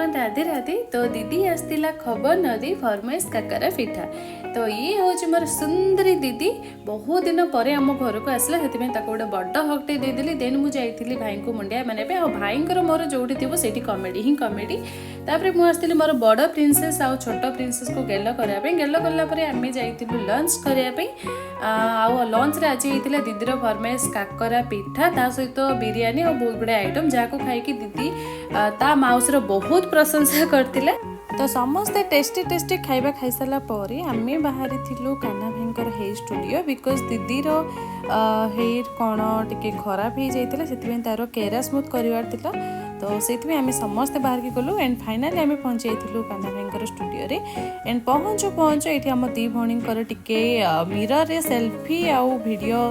Everyone, Radhe Radhe. तो दीदी आसला खबर नदी फरमाइश काकरा पिठा। तो ये हूँ मोर सुंदरी दीदी बहुत दिन पर आम घर को आसला से गोटे बड़ हकटे देदेली। देन मुझे भाई को मुंडिया माने भाई मोर जो थी कमेडी ही कमेडी। तापर मुझे मोर बड़ प्रिंसेस आउ छोट प्रिंसेस को गेल करने गेल कलापर आम जाइलु लंच करने लंच रे आज होता दीदीर फरमाइश काकरा पिठा ता सहित बिरियानी और बहुत गुड़े आइटम जहाँ खाई दीदी ता माउसर बहुत प्रशंसा करथिले। तो समस्ते टेस्टी टेस्टी खाइबा खाई सारा पर आम बाहरी थिलु कान्हा भाईंकर हेयर स्टूडियो बिकॉज दीदीर हेयर कौन टिके खराब हो जाता से तार केरा स्मूथ करार थिला। तो से आम समस्ते बाहर की गलु एंड फाइनाली आम पहुँच जाइलु कान्हा भाईंकर स्टूडियो रे। एंड पहुँचु ये आम दी भणींकर टिके मिरर रे सेल्फी आउ वीडियो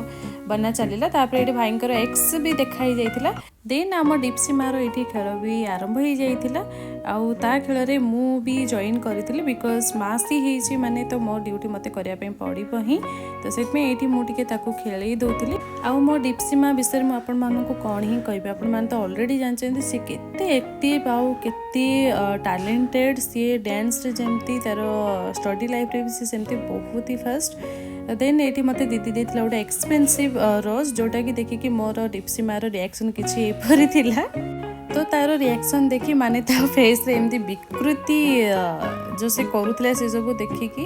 बना चलला। तापर ये भाईंकर एक्स भी देखाई जाइथिला। देन आम डिप्सी मार ये खेल भी आरंभ हो जाइथिला। आउ ता खेल रे मु भी जॉइन करी बिकॉज मासी ही माने तो मो ड्यूटी मते करिया पे पड़िबो ही। तो सेतमे एठी मु टिके ताकू खेलई दोतिली। आउ मो डिप्सी मा विषय में आपण मानन को कोन ही कहबे, आपण मान तो ऑलरेडी जानचेंदी से केते एक्टिव आउ केते टैलेंटेड सी डांस रे जेमती तार स्टडी लाइफ रे भी से सेमती बहुत ही फास्ट। देन ये मत दीदी देता गोटे एक्सपेंसिव रोज जोटा कि देखिकी मोर डिप्सी मार रिएक्शन किसी एपरी थिला। तो तार रिएक्शन देखी माने ता फेस रे एमती विकृति जो से करूला से सब देखिकी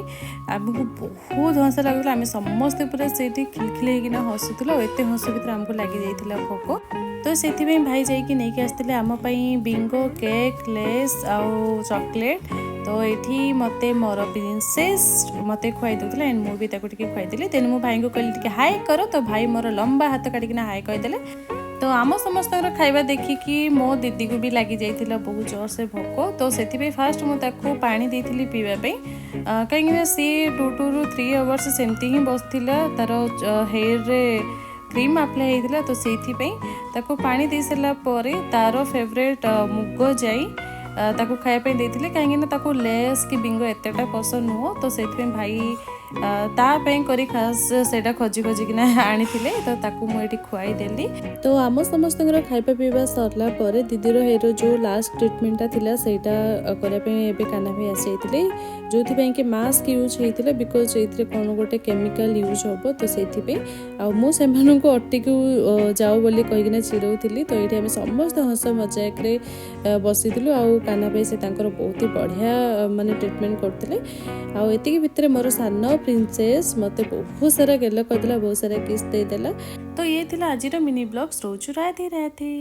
आमको बहुत हस लगुला। आम समस्ते पूरा से खिलखिल होना हसुला एत हस भर आमको लगी जाइथिला भोक। तो से भाई जाइए नहीं आसते आम बिंगो केक लेस आउ चॉकलेट। तो ये मते मोर प्रिंसेस मते खुआई दूसरा एंड मुझे खुआई। देन मो भाई को कहली हाई कर। तो भाई मोर लंबा हाथ काटिकिना हाई कहीदेले। तो आम समस्त खाଇବା देखिकी मो दीदी को भी लगी जाइथिला बहुत जोर से भोक। तो से फास्ट मुझे पानी देती पीवाई कहीं सी 2 to 3 आवर्स सेमती ही बसला तार हेयर रे क्रीम अप्लाई होता। तो से पानी दे सारा पर तार फेवरेट मुग जाई ताकू खायापी देते कहीं लेस कि बिंगो एतेटा पसंद नुह। तो से भाई तापाई करी खास से खोजी खोजिकिना आनी तो ताकू मुझे खुआई देली। तो आम समस्त खाइबा पीवा सरला पर दीदीर हेयर जो लास्ट ट्रिटमेंटा थिला सेटा करने कान्हा भाई आसी जो कि मास्क यूज होता बिकज ये कौन गोटे केमिकल यूज हम। तो से मुझे अट्टी जाओ बोली कहीकिना चिड़ौली। तो ये समस्त हस मजाक बसीलु आउ कान्हा भाई से बहुत ही बढ़िया माने ट्रिटमेंट करते। आती भितर मोर सान प्रिंसेस मते बहुत सारा गेल करदेला बहुत सारा किस देदेला। तो ये थिला आज मिनी ब्लॉग्स रोज राधे राधे।